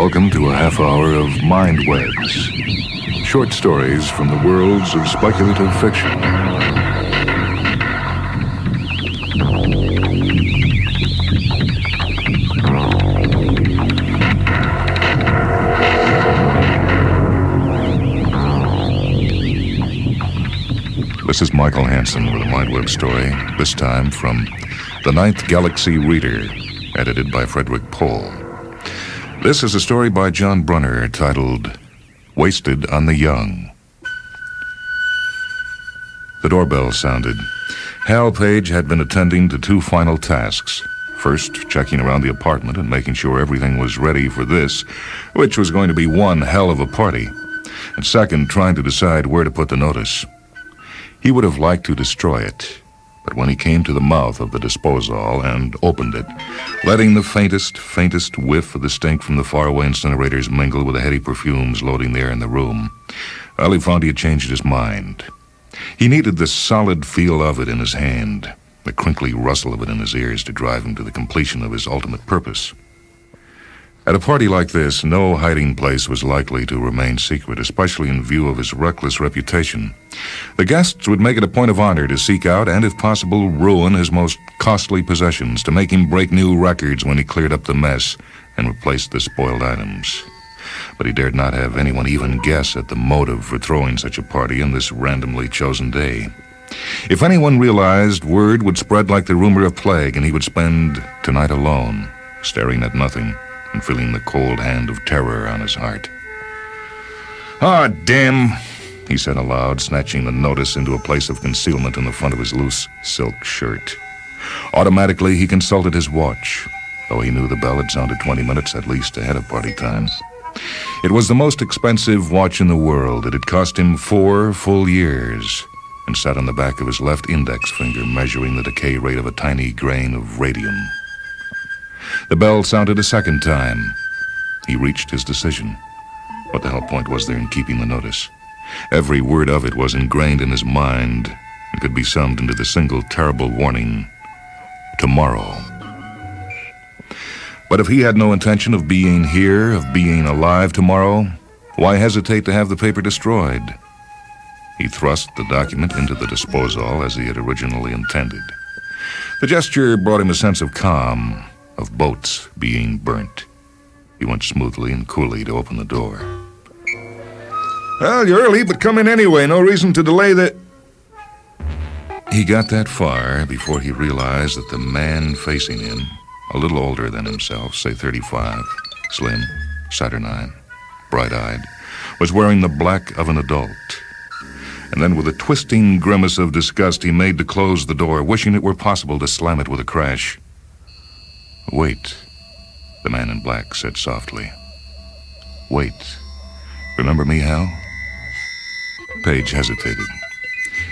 Welcome to a half hour of MINDWEBS, short stories from the worlds of speculative fiction. This is Michael Hanson with a MINDWEB story, this time from The Ninth Galaxy Reader, edited by Frederick Pohl. This is a story by John Brunner titled, Wasted on the Young. The doorbell sounded. Hal Page had been attending to two final tasks. First, checking around the apartment and making sure everything was ready for this, which was going to be one hell of a party. And second, trying to decide where to put the notice. He would have liked to destroy it, but when he came to the mouth of the disposal and opened it, letting the faintest whiff of the stink from the faraway incinerators mingle with the heady perfumes loading the air in the room, well, he found he had changed his mind. He needed the solid feel of it in his hand, the crinkly rustle of it in his ears to drive him to the completion of his ultimate purpose. At a party like this, no hiding place was likely to remain secret, especially in view of his reckless reputation. The guests would make it a point of honor to seek out and, if possible, ruin his most costly possessions, to make him break new records when he cleared up the mess and replaced the spoiled items. But he dared not have anyone even guess at the motive for throwing such a party on this randomly chosen day. If anyone realized, word would spread like the rumor of plague, and he would spend tonight alone, staring at nothing and feeling the cold hand of terror on his heart. "Ah, damn," he said aloud, snatching the notice into a place of concealment in the front of his loose silk shirt. Automatically, he consulted his watch, though he knew the bell had sounded 20 minutes at least ahead of party time. It was the most expensive watch in the world. It had cost him 4 full years and sat on the back of his left index finger, measuring the decay rate of a tiny grain of radium. The bell sounded a second time. He reached his decision. What the hell point was there in keeping the notice? Every word of it was ingrained in his mind and could be summed into the single terrible warning: tomorrow. But if he had no intention of being here, of being alive tomorrow, why hesitate to have the paper destroyed? He thrust the document into the disposal as he had originally intended. The gesture brought him a sense of calm, of boats being burnt. He went smoothly and coolly to open the door. "Well, you're early, but come in anyway. No reason to delay the..." He got that far before he realized that the man facing him, a little older than himself, say 35, slim, saturnine, bright-eyed, was wearing the black of an adult. And then with a twisting grimace of disgust, he made to close the door, wishing it were possible to slam it with a crash. "Wait," the man in black said softly. "Wait. Remember me, Hal?" Page hesitated.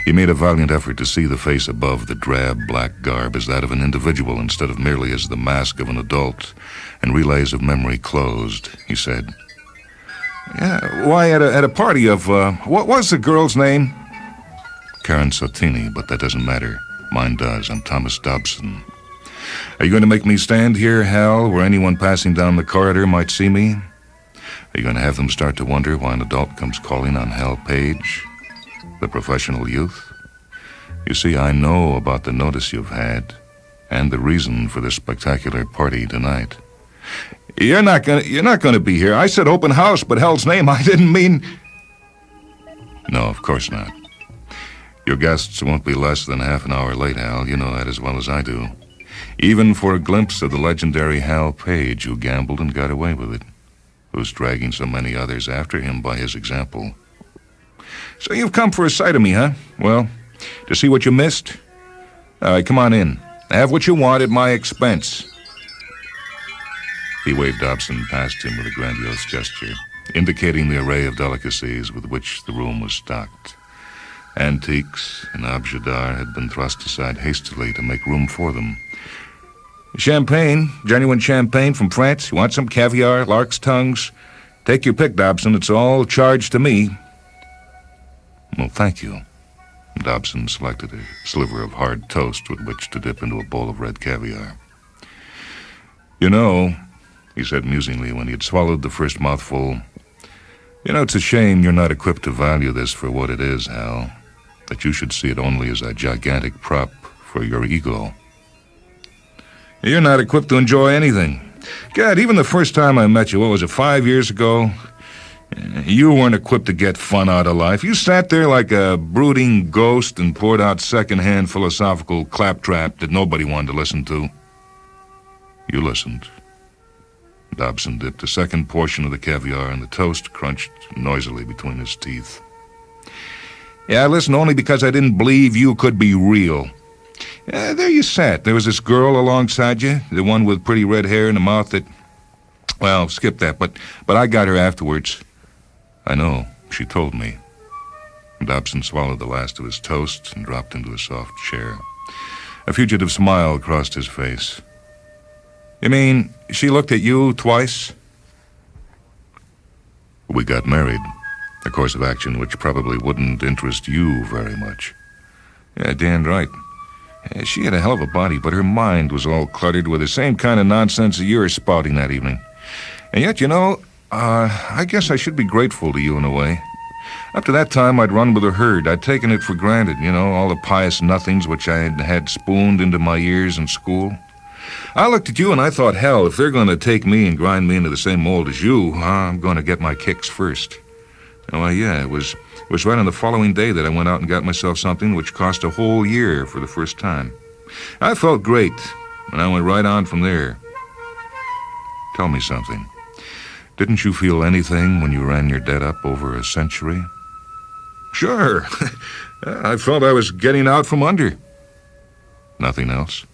He made a valiant effort to see the face above the drab black garb as that of an individual instead of merely as the mask of an adult, and relays of memory closed. He said, "Yeah, why, at a party of, what was the girl's name?" "Karen Sotini, but that doesn't matter. Mine does. I'm Thomas Dobson. Are you going to make me stand here, Hal, where anyone passing down the corridor might see me? Are you going to have them start to wonder why an adult comes calling on Hal Page, the professional youth? You see, I know about the notice you've had and the reason for this spectacular party tonight." You're not going to be here. I said open house, but hell's name, I didn't mean..." "No, of course not. Your guests won't be less than half an hour late, Hal. You know that as well as I do. Even for a glimpse of the legendary Hal Page who gambled and got away with it, who's dragging so many others after him by his example." "So you've come for a sight of me, huh? Well, to see what you missed? All right, come on in. Have what you want at my expense." He waved Dobson past him with a grandiose gesture, indicating the array of delicacies with which the room was stocked. Antiques and objets d'art had been thrust aside hastily to make room for them. "Champagne, genuine champagne from France. You want some caviar, lark's tongues? Take your pick, Dobson. It's all charged to me." "Well, thank you." Dobson selected a sliver of hard toast with which to dip into a bowl of red caviar. "You know," he said musingly when he had swallowed the first mouthful. You know, it's a shame you're not equipped to value this for what it is, Hal. That you should see it only as a gigantic prop for your ego. You're not equipped to enjoy anything. God, even the first time I met you, what was it, 5 years ago? You weren't equipped to get fun out of life. You sat there like a brooding ghost and poured out second-hand philosophical claptrap that nobody wanted to listen to. You listened. Dobson dipped a second portion of the caviar in the toast, crunched noisily between his teeth. Yeah, I listened only because I didn't believe you could be real. There you sat. There was this girl alongside you, the one with pretty red hair and a mouth that... Well, skip that, but I got her afterwards. I know. She told me. Dobson swallowed the last of his toast and dropped into a soft chair. A fugitive smile crossed his face. You mean she looked at you twice? We got married. A course of action which probably wouldn't interest you very much. Yeah, damn right. She had a hell of a body, but her mind was all cluttered with the same kind of nonsense that you were spouting that evening. And yet, you know, I guess I should be grateful to you in a way. Up to that time, I'd run with a herd. I'd taken it for granted, you know, all the pious nothings which I had spooned into my ears in school. I looked at you and I thought, hell, if they're going to take me and grind me into the same mold as you, I'm going to get my kicks first. Why, yeah, it was right on the following day that I went out and got myself something which cost a whole year for the first time. I felt great, and I went right on from there. Tell me something. Didn't you feel anything when you ran your debt up over a century? Sure. I felt I was getting out from under. Nothing else?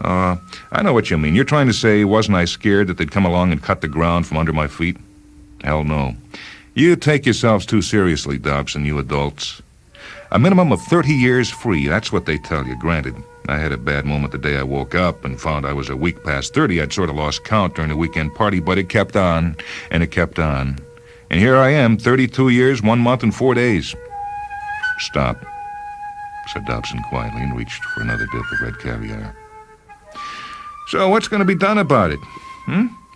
I know what you mean. You're trying to say, wasn't I scared that they'd come along and cut the ground from under my feet? Hell no. You take yourselves too seriously, Dobson, you adults. A minimum of 30 years free, that's what they tell you, granted. I had a bad moment the day I woke up and found I was a week past 30. I'd sort of lost count during the weekend party, but it kept on, and it kept on. And here I am, 32 years, 1 month, and 4 days. Stop, said Dobson quietly and reached for another dip of red caviar. So what's going to be done about it?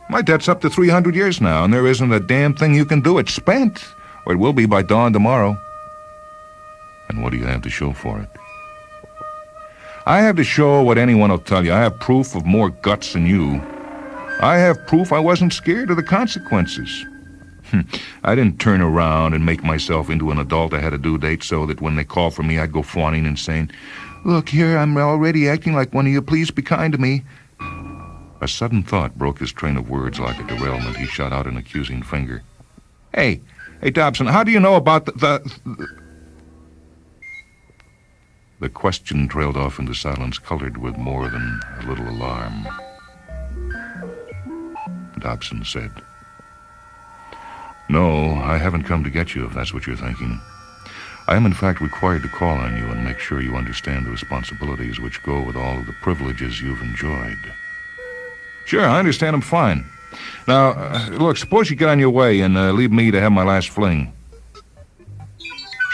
My debt's up to 300 years now, and there isn't a damn thing you can do. It's spent, or it will be by dawn tomorrow. And what do you have to show for it? I have to show what anyone will tell you. I have proof of more guts than you. I have proof I wasn't scared of the consequences. I didn't turn around and make myself into an adult ahead of due date so that when they called for me, I'd go fawning and saying, "Look here, I'm already acting like one of you. Please be kind to me." A sudden thought broke his train of words like a derailment. He shot out an accusing finger. Hey, Dobson, how do you know about The question trailed off into silence, colored with more than a little alarm. Dobson said, "No, I haven't come to get you, if that's what you're thinking. I am, in fact, required to call on you and make sure you understand the responsibilities which go with all of the privileges you've enjoyed." Sure, I understand them fine. Now, look, suppose you get on your way and leave me to have my last fling.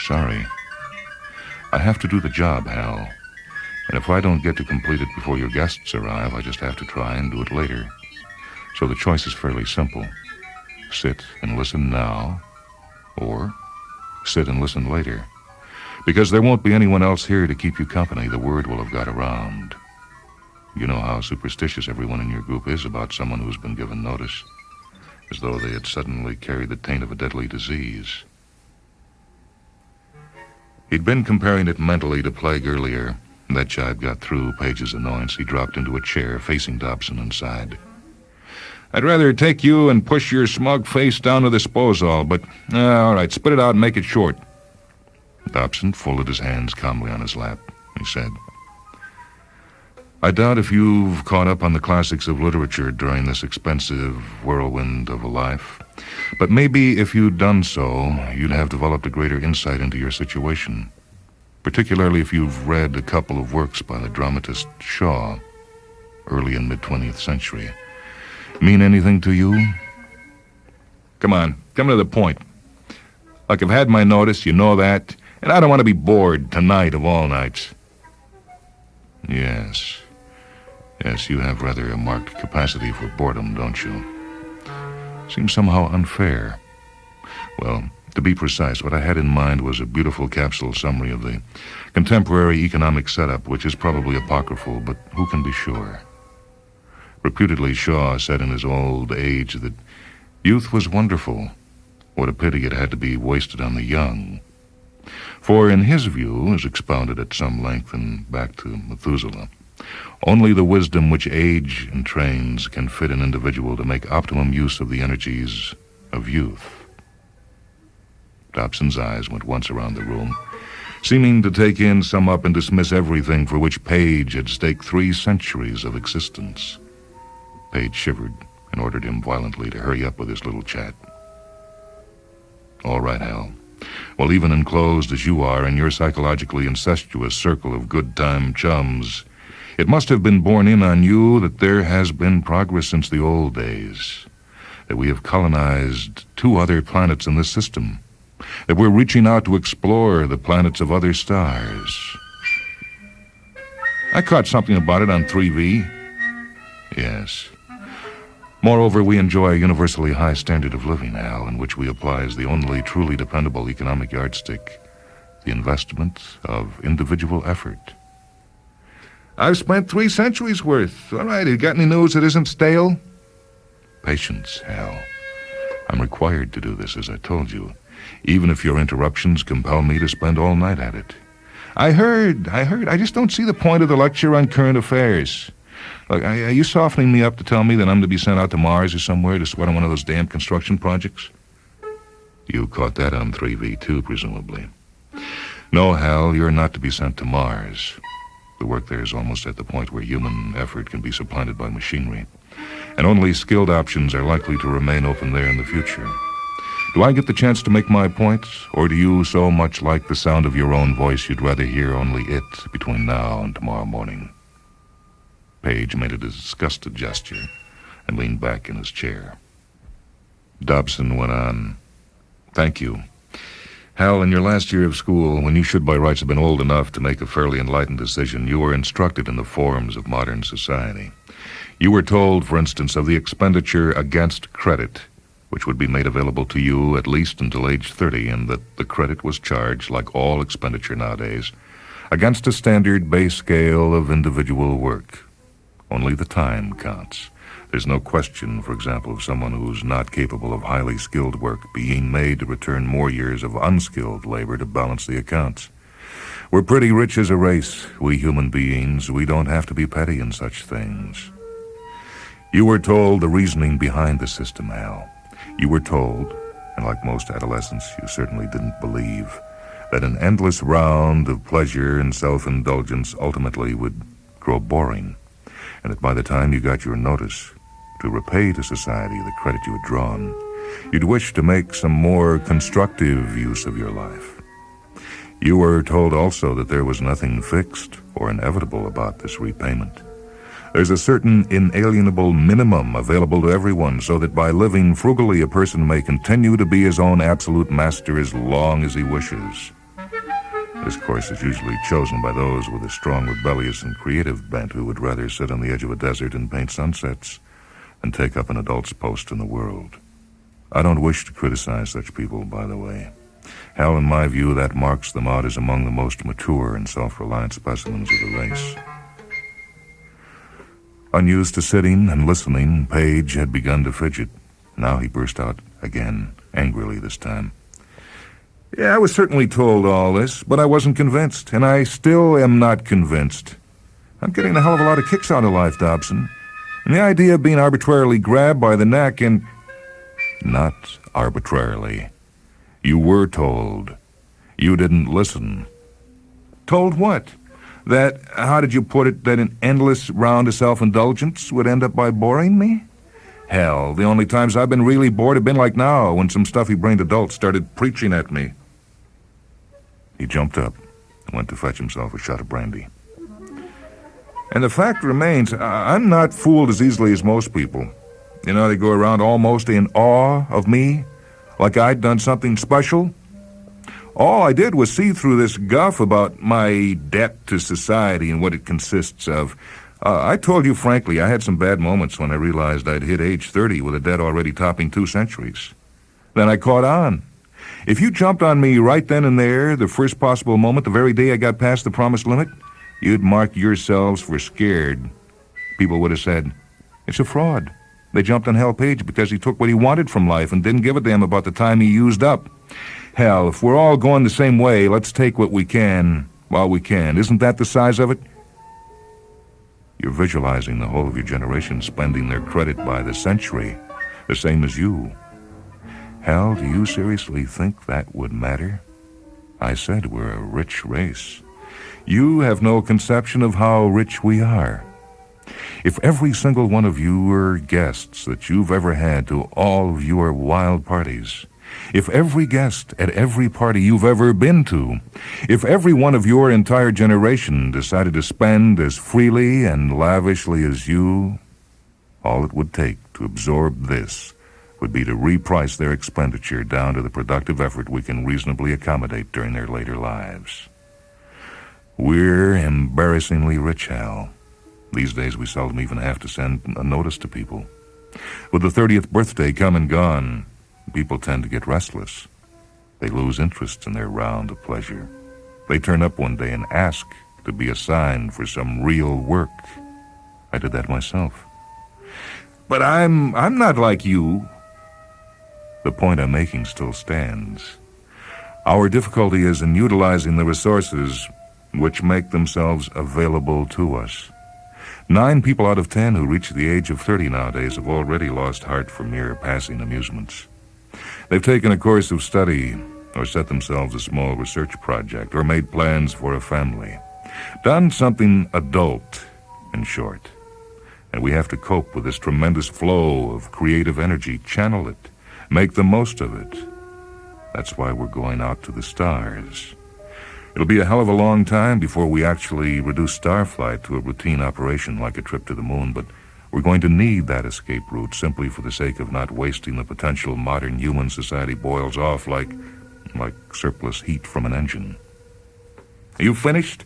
Sorry. I have to do the job, Hal. And if I don't get to complete it before your guests arrive, I just have to try and do it later. So the choice is fairly simple. Sit and listen now, or sit and listen later. Because there won't be anyone else here to keep you company. The word will have got around. You know how superstitious everyone in your group is about someone who's been given notice, as though they had suddenly carried the taint of a deadly disease. He'd been comparing it mentally to plague earlier. That jibe got through Page's annoyance. He dropped into a chair, facing Dobson, and sighed. I'd rather take you and push your smug face down to the disposal, but, all right, spit it out and make it short. Dobson folded his hands calmly on his lap. He said, I doubt if you've caught up on the classics of literature during this expensive whirlwind of a life, but maybe if you'd done so, you'd have developed a greater insight into your situation, particularly if you've read a couple of works by the dramatist Shaw, early in mid-20th century. Mean anything to you? Come on, come to the point. Look, I've had my notice, you know that, and I don't want to be bored tonight of all nights. Yes. Yes, you have rather a marked capacity for boredom, don't you? Seems somehow unfair. Well, to be precise, what I had in mind was a beautiful capsule summary of the contemporary economic setup, which is probably apocryphal, but who can be sure? Reputedly, Shaw said in his old age that youth was wonderful. What a pity it had to be wasted on the young. For in his view, as expounded at some length and back to Methuselah, only the wisdom which age entrains can fit an individual to make optimum use of the energies of youth. Dobson's eyes went once around the room, seeming to take in, sum up, and dismiss everything for which Page had staked 3 centuries of existence. Page shivered and ordered him violently to hurry up with his little chat. All right, Hal. Well, even enclosed as you are in your psychologically incestuous circle of good-time chums, it must have been borne in on you that there has been progress since the old days, that we have colonized 2 other planets in this system, that we're reaching out to explore the planets of other stars. I caught something about it on 3V. Yes. Moreover, we enjoy a universally high standard of living, Al, in which we apply as the only truly dependable economic yardstick the investment of individual effort. I've spent 3 centuries worth. All right, you got any news that isn't stale? Patience, Al. I'm required to do this, as I told you, even if your interruptions compel me to spend all night at it. I heard. I just don't see the point of the lecture on current affairs. Look, are you softening me up to tell me that I'm to be sent out to Mars or somewhere to sweat on one of those damn construction projects? You caught that on 3V too, presumably. No, Hal, you're not to be sent to Mars. The work there is almost at the point where human effort can be supplanted by machinery, and only skilled options are likely to remain open there in the future. Do I get the chance to make my point, or do you so much like the sound of your own voice you'd rather hear only it between now and tomorrow morning? Page made a disgusted gesture and leaned back in his chair. Dobson went on. Thank you. Hal, in your last year of school, when you should by rights have been old enough to make a fairly enlightened decision, you were instructed in the forms of modern society. You were told, for instance, of the expenditure against credit, which would be made available to you at least until age 30, and that the credit was charged, like all expenditure nowadays, against a standard base scale of individual work. Only the time counts. There's no question, for example, of someone who's not capable of highly skilled work being made to return more years of unskilled labor to balance the accounts. We're pretty rich as a race, we human beings. We don't have to be petty in such things. You were told the reasoning behind the system, Al. You were told, and like most adolescents, you certainly didn't believe, that an endless round of pleasure and self-indulgence ultimately would grow boring, and that by the time you got your notice, to repay to society the credit you had drawn, you'd wish to make some more constructive use of your life. You were told also that there was nothing fixed or inevitable about this repayment. There's a certain inalienable minimum available to everyone, so that by living frugally a person may continue to be his own absolute master as long as he wishes. This course is usually chosen by those with a strong, rebellious, and creative bent who would rather sit on the edge of a desert and paint sunsets than take up an adult's post in the world. I don't wish to criticize such people, by the way. Hal, in my view, that marks them out as among the most mature and self-reliant specimens of the race. Unused to sitting and listening, Page had begun to fidget. Now he burst out again, angrily this time. Yeah, I was certainly told all this, but I wasn't convinced, and I still am not convinced. I'm getting a hell of a lot of kicks out of life, Dobson. And the idea of being arbitrarily grabbed by the neck and... Not arbitrarily. You were told. You didn't listen. Told what? That, how did you put it, that an endless round of self-indulgence would end up by boring me? Hell, the only times I've been really bored have been like now, when some stuffy-brained adult started preaching at me. He jumped up and went to fetch himself a shot of brandy. And the fact remains, I'm not fooled as easily as most people. You know, they go around almost in awe of me, like I'd done something special. All I did was see through this guff about my debt to society and what it consists of. I told you frankly I had some bad moments when I realized I'd hit age 30 with a debt already topping 2 centuries. Then I caught on. If you jumped on me right then and there, the first possible moment, the very day I got past the promised limit, you'd mark yourselves for scared. People would have said, it's a fraud. They jumped on Hal Page because he took what he wanted from life and didn't give a damn about the time he used up. Hell, if we're all going the same way, let's take what we can while we can. Isn't that the size of it? You're visualizing the whole of your generation spending their credit by the century, the same as you. Hal, do you seriously think that would matter? I said we're a rich race. You have no conception of how rich we are. If every single one of you were guests that you've ever had to all of your wild parties, if every guest at every party you've ever been to, if every one of your entire generation decided to spend as freely and lavishly as you, all it would take to absorb this would be to reprice their expenditure down to the productive effort we can reasonably accommodate during their later lives. We're embarrassingly rich, Hal. These days we seldom even have to send a notice to people. With the 30th birthday come and gone, people tend to get restless. They lose interest in their round of pleasure. They turn up one day and ask to be assigned for some real work. I did that myself. But I'm not like you. The point I'm making still stands. Our difficulty is in utilizing the resources which make themselves available to us. 9 people out of 10 who reach the age of 30 nowadays have already lost heart for mere passing amusements. They've taken a course of study, or set themselves a small research project, or made plans for a family. Done something adult, in short. And we have to cope with this tremendous flow of creative energy, channel it, make the most of it. That's why we're going out to the stars. It'll be a hell of a long time before we actually reduce starflight to a routine operation like a trip to the moon, but we're going to need that escape route simply for the sake of not wasting the potential modern human society boils off like surplus heat from an engine. You finished?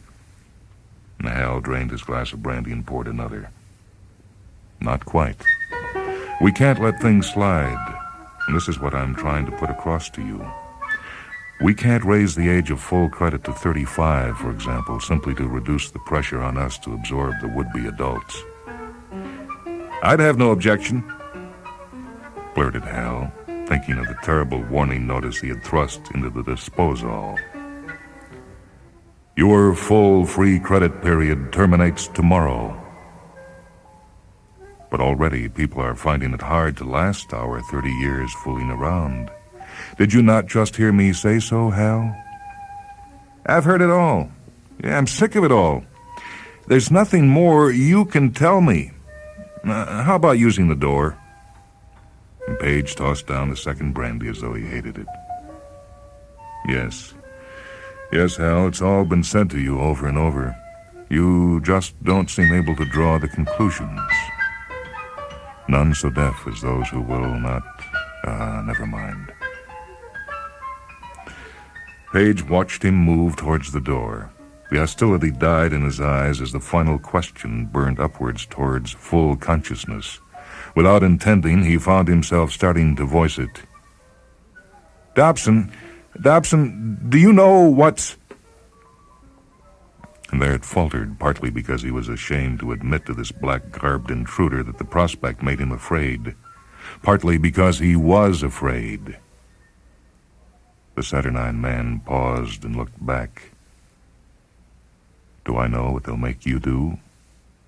Hal drained his glass of brandy and poured another. Not quite. We can't let things slide, and this is what I'm trying to put across to you. We can't raise the age of full credit to 35, for example, simply to reduce the pressure on us to absorb the would-be adults. I'd have no objection, blurted Hal, thinking of the terrible warning notice he had thrust into the disposal. Your full free credit period terminates tomorrow. But already people are finding it hard to last our 30 years fooling around. Did you not just hear me say so, Hal? I've heard it all. Yeah, I'm sick of it all. There's nothing more you can tell me. How about using the door? And Page tossed down the second brandy as though he hated it. Yes, Hal, it's all been said to you over and over. You just don't seem able to draw the conclusions. None so deaf as those who will not... never mind. Page watched him move towards the door. The hostility died in his eyes as the final question burned upwards towards full consciousness. Without intending, he found himself starting to voice it. Dobson, do you know what's... And there it faltered, partly because he was ashamed to admit to this black-garbed intruder that the prospect made him afraid, partly because he was afraid. The saturnine man paused and looked back. Do I know what they'll make you do?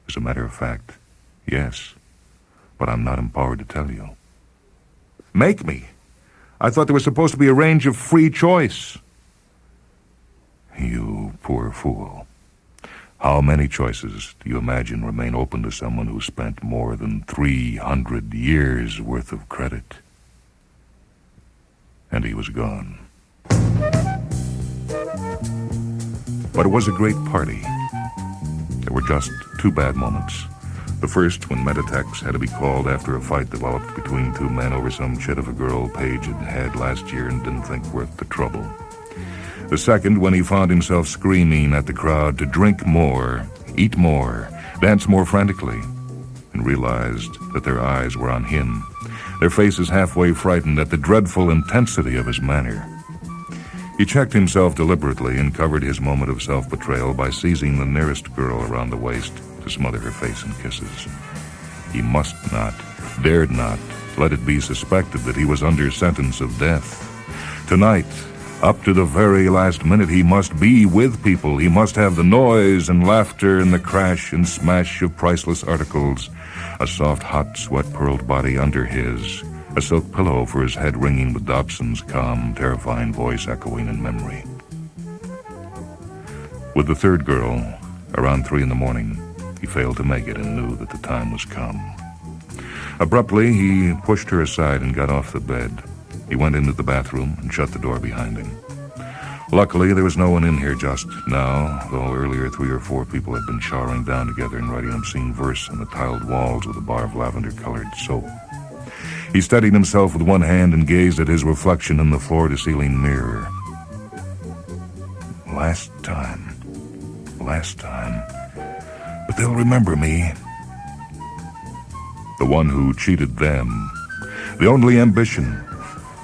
As a matter of fact, yes, but I'm not empowered to tell you. Make me? I thought there was supposed to be a range of free choice. You poor fool. How many choices do you imagine remain open to someone who spent more than 300 years' worth of credit? And he was gone. But it was a great party. There were just 2 bad moments. The first, when Meditex had to be called after a fight developed between 2 men over some chit of a girl Page had last year and didn't think worth the trouble. The second, when he found himself screaming at the crowd to drink more, eat more, danced more frantically, and realized that their eyes were on him, their faces halfway frightened at the dreadful intensity of his manner. He checked himself deliberately and covered his moment of self-betrayal by seizing the nearest girl around the waist to smother her face in kisses. He must not, dared not, let it be suspected that he was under sentence of death. Tonight, up to the very last minute, he must be with people. He must have the noise and laughter and the crash and smash of priceless articles, a soft, hot, sweat-pearled body under his, a silk pillow for his head ringing with Dobson's calm, terrifying voice echoing in memory. With the third girl, around 3 a.m, he failed to make it and knew that the time was come. Abruptly, he pushed her aside and got off the bed. He went into the bathroom and shut the door behind him. Luckily, there was no one in here just now, though earlier 3 or 4 people had been showering down together and writing obscene verse on the tiled walls with a bar of lavender-colored soap. He steadied himself with one hand and gazed at his reflection in the floor-to-ceiling mirror. Last time. But they'll remember me. The one who cheated them. The only ambition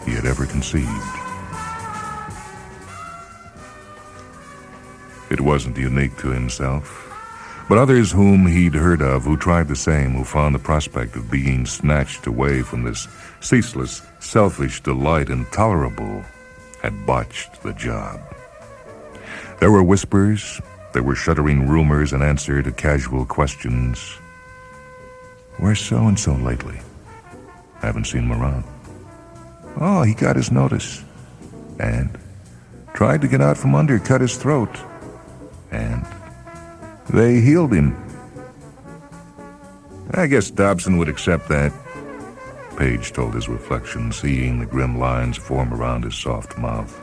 he had ever conceived. It wasn't unique to himself, but others whom he'd heard of who tried the same, who found the prospect of being snatched away from this ceaseless, selfish delight intolerable, had botched the job. There were whispers, there were shuddering rumors in answer to casual questions. Where's so-and-so lately? Haven't seen him around. Oh, he got his notice. And tried to get out from under, cut his throat. And they healed him. I guess Dobson would accept that, Page told his reflection, seeing the grim lines form around his soft mouth.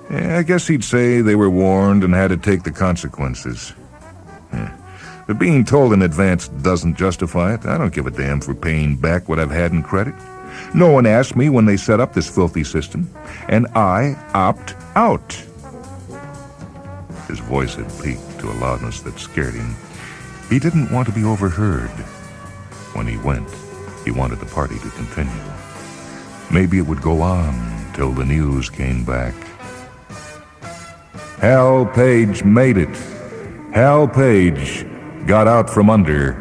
I guess he'd say they were warned and had to take the consequences. But being told in advance doesn't justify it. I don't give a damn for paying back what I've had in credit. No one asked me when they set up this filthy system, and I opt out. His voice had peaked to a loudness that scared him. He didn't want to be overheard. When he went, he wanted the party to continue. Maybe it would go on till the news came back. Hal Page made it. Hal Page got out from under.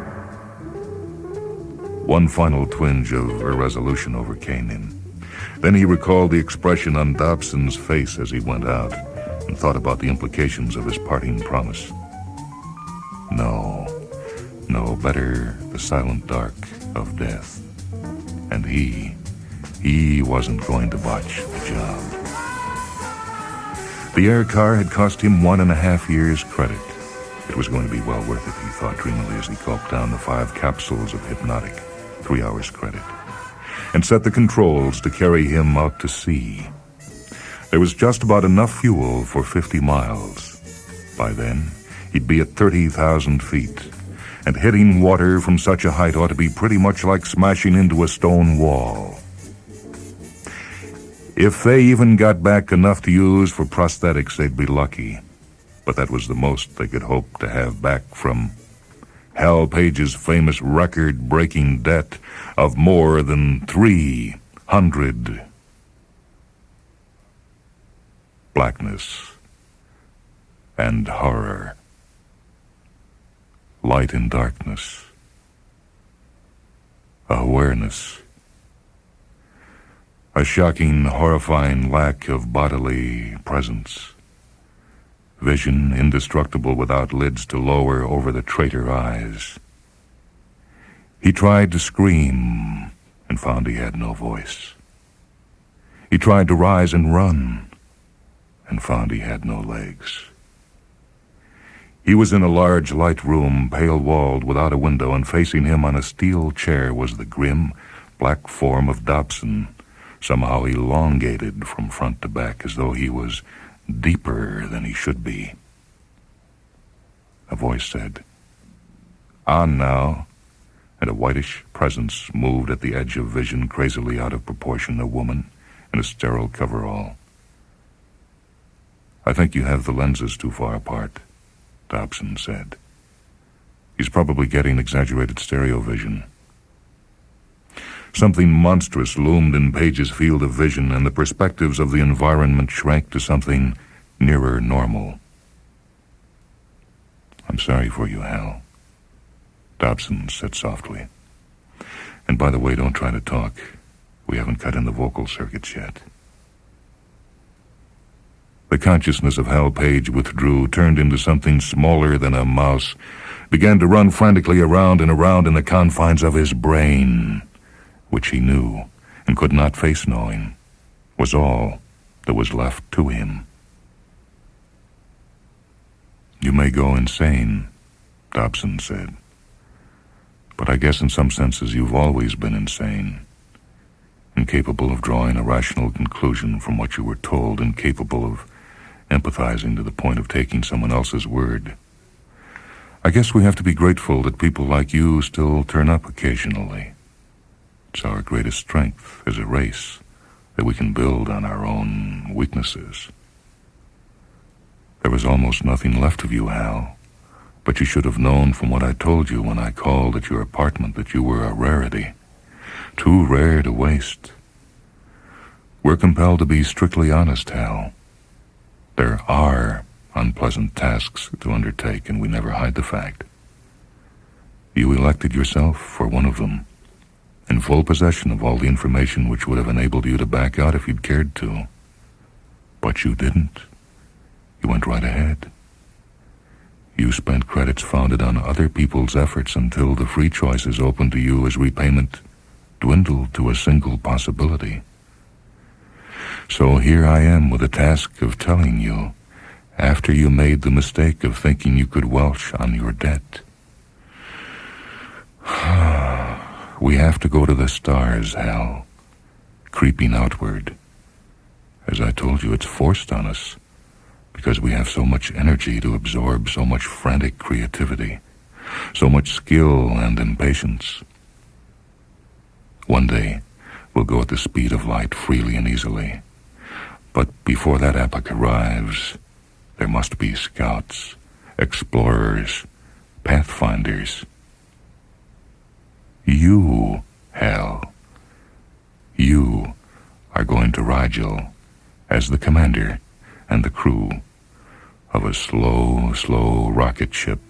One final twinge of irresolution overcame him. Then he recalled the expression on Dobson's face as he went out and thought about the implications of his parting promise. No, better the silent dark of death. And he wasn't going to botch the job. The air car had cost him 1.5 years' credit. It was going to be well worth it, he thought dreamily as he gulped down the 5 capsules of hypnotic, 3 hours' credit, and set the controls to carry him out to sea. There was just about enough fuel for 50 miles. By then, he'd be at 30,000 feet, and hitting water from such a height ought to be pretty much like smashing into a stone wall. If they even got back enough to use for prosthetics, they'd be lucky. But that was the most they could hope to have back from Hal Page's famous record-breaking debt of more than 300. Blackness and horror. Light and darkness. Awareness. A shocking, horrifying lack of bodily presence. Vision indestructible without lids to lower over the traitor eyes. He tried to scream and found he had no voice. He tried to rise and run and found he had no legs. He was in a large, light room, pale-walled, without a window, and facing him on a steel chair was the grim, black form of Dobson, somehow elongated from front to back as though he was deeper than he should be. A voice said, "On now," and a whitish presence moved at the edge of vision, crazily out of proportion, a woman in a sterile coverall. "I think you have the lenses too far apart," Dobson said. He's probably getting exaggerated stereo vision. Something monstrous loomed in Page's field of vision, and the perspectives of the environment shrank to something nearer normal. "I'm sorry for you, Hal," Dobson said softly. "And by the way, don't try to talk. We haven't cut in the vocal circuits yet." The consciousness of Hal Page withdrew, turned into something smaller than a mouse, began to run frantically around and around in the confines of his brain, which he knew and could not face knowing was all that was left to him. "You may go insane," Dobson said. "But I guess in some senses you've always been insane. Incapable of drawing a rational conclusion from what you were told, incapable of empathizing to the point of taking someone else's word. I guess we have to be grateful that people like you still turn up occasionally. It's our greatest strength as a race, that we can build on our own weaknesses. There was almost nothing left of you, Hal, but you should have known from what I told you when I called at your apartment that you were a rarity, too rare to waste. We're compelled to be strictly honest, Hal. There are unpleasant tasks to undertake, and we never hide the fact. You elected yourself for one of them, in full possession of all the information which would have enabled you to back out if you'd cared to. But you didn't. You went right ahead. You spent credits founded on other people's efforts until the free choices open to you as repayment dwindled to a single possibility. So here I am with the task of telling you, after you made the mistake of thinking you could welch on your debt. We have to go to the stars, Hal, creeping outward. As I told you, it's forced on us, because we have so much energy to absorb, so much frantic creativity, so much skill and impatience. One day, we'll go at the speed of light freely and easily. But before that epoch arrives, there must be scouts, explorers, pathfinders. You, Hal, you are going to Rigel as the commander and the crew of a slow rocket ship.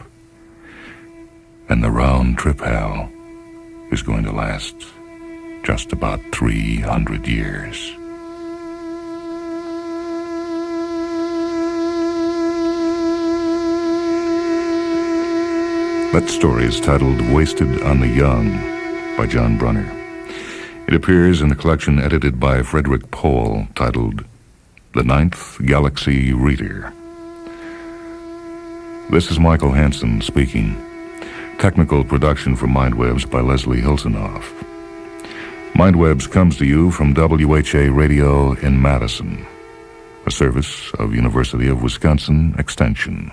And the round trip, Hal, is going to last just about 300 years. That story is titled Wasted on the Young by John Brunner. It appears in a collection edited by Frederick Pohl titled The Ninth Galaxy Reader. This is Michael Hanson speaking. Technical production for MindWebs by Leslie Hilsenoff. MindWebs comes to you from WHA Radio in Madison, a service of University of Wisconsin Extension.